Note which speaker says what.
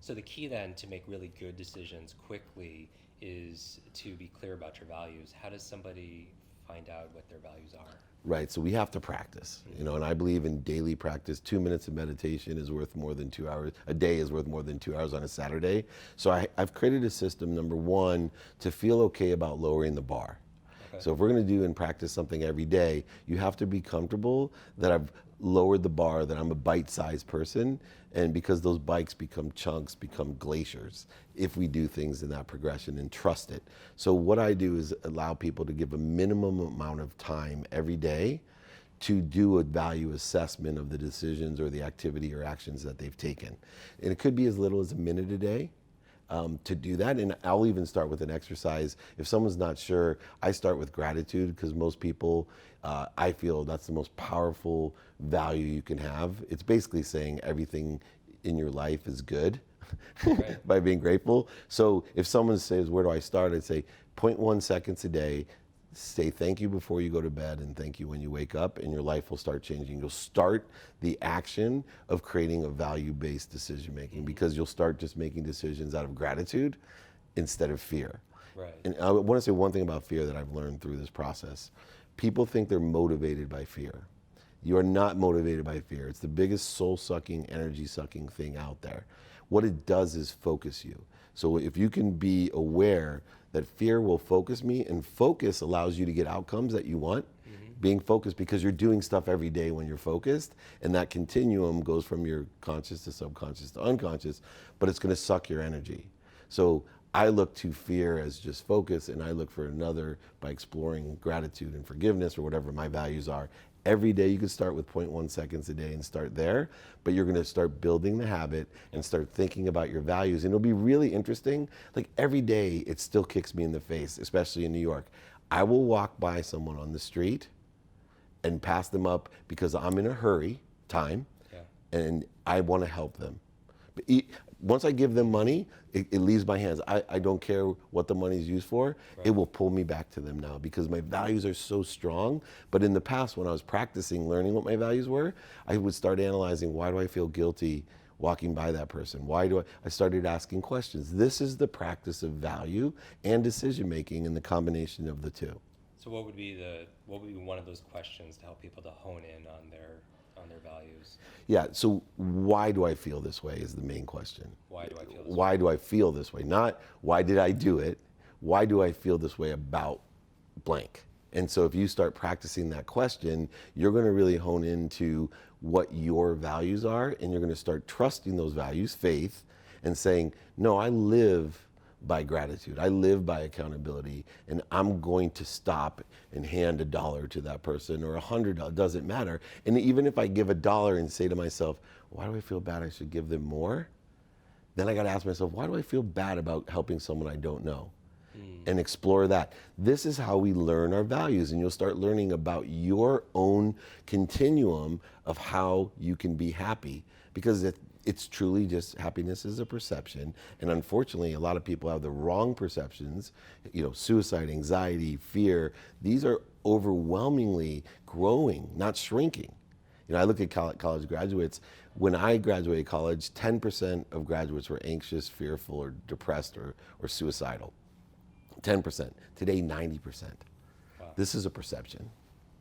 Speaker 1: So the key then to make really good decisions quickly is to be clear about your values. How does somebody find out what their values are?
Speaker 2: Right, so we have to practice, and I believe in daily practice. 2 minutes of meditation is worth more than 2 hours. A day is worth more than 2 hours on a Saturday. So I've created a system, number one, to feel okay about lowering the bar.
Speaker 1: Okay.
Speaker 2: So if we're going to do and practice something every day, you have to be comfortable that I've lowered the bar, that I'm a bite-sized person, and because those bikes become chunks, become glaciers if we do things in that progression and trust it. So what I do is allow people to give a minimum amount of time every day to do a value assessment of the decisions or the activity or actions that they've taken. And it could be as little as a minute a day. To do that, and I'll even start with an exercise. If someone's not sure, I start with gratitude, because most people, I feel that's the most powerful value you can have. It's basically saying everything in your life is good. Right. By being grateful. So if someone says, where do I start? I'd say 0.1 seconds a day. Say thank you before you go to bed and thank you when you wake up, and your life will start changing. You'll start the action of creating a value-based decision making, because you'll start just making decisions out of gratitude instead of fear.
Speaker 1: Right.
Speaker 2: And I want to say one thing about fear that I've learned through this process. People think they're motivated by fear. You are not motivated by fear. It's the biggest soul-sucking, energy-sucking thing out there. What it does is focus you. So if you can be aware that fear will focus me, and focus allows you to get outcomes that you want. Being focused, because you're doing stuff every day when you're focused, and that continuum goes from your conscious to subconscious to unconscious, but it's going to suck your energy. So I look to fear as just focus, and I look for another by exploring gratitude and forgiveness, or whatever my values are. Every day you can start with 0.1 seconds a day and start there, but you're going to start building the habit and start thinking about your values. And it'll be really interesting. Like every day it still kicks me in the face, especially in New York. I will walk by someone on the street and pass them up because I'm in a hurry, and I want to help them. But once I give them money, it leaves my hands. I don't care what the money is used for. Right. It will pull me back to them now, because my values are so strong. But in the past, when I was practicing learning what my values were, I would start analyzing, why do I feel guilty walking by that person? Why do I started asking questions. This is the practice of value and decision making, and the combination of the two.
Speaker 1: So what would be one of those questions to help people to hone in on their values?
Speaker 2: Yeah, so why do I feel this way is the main question.
Speaker 1: Why do I feel this way?
Speaker 2: Why do I feel this way? Not why did I do it? Why do I feel this way about blank? And so if you start practicing that question, you're going to really hone into what your values are, and you're going to start trusting those values, faith, and saying, no, I live by gratitude. I live by accountability, and I'm going to stop and hand $1 to that person, or $100, doesn't matter. And even if I give $1 and say to myself, why do I feel bad? I should give them more. Then I got to ask myself, why do I feel bad about helping someone I don't know? And explore that. This is how we learn our values, and you'll start learning about your own continuum of how you can be happy, because it's truly just, happiness is a perception, and unfortunately a lot of people have the wrong perceptions. Suicide, anxiety, fear, these are overwhelmingly growing, not shrinking. I look at college graduates. When I graduated college, 10% of graduates were anxious, fearful, or depressed, or suicidal. 10%. Today, 90%.
Speaker 1: Wow.
Speaker 2: This is a perception.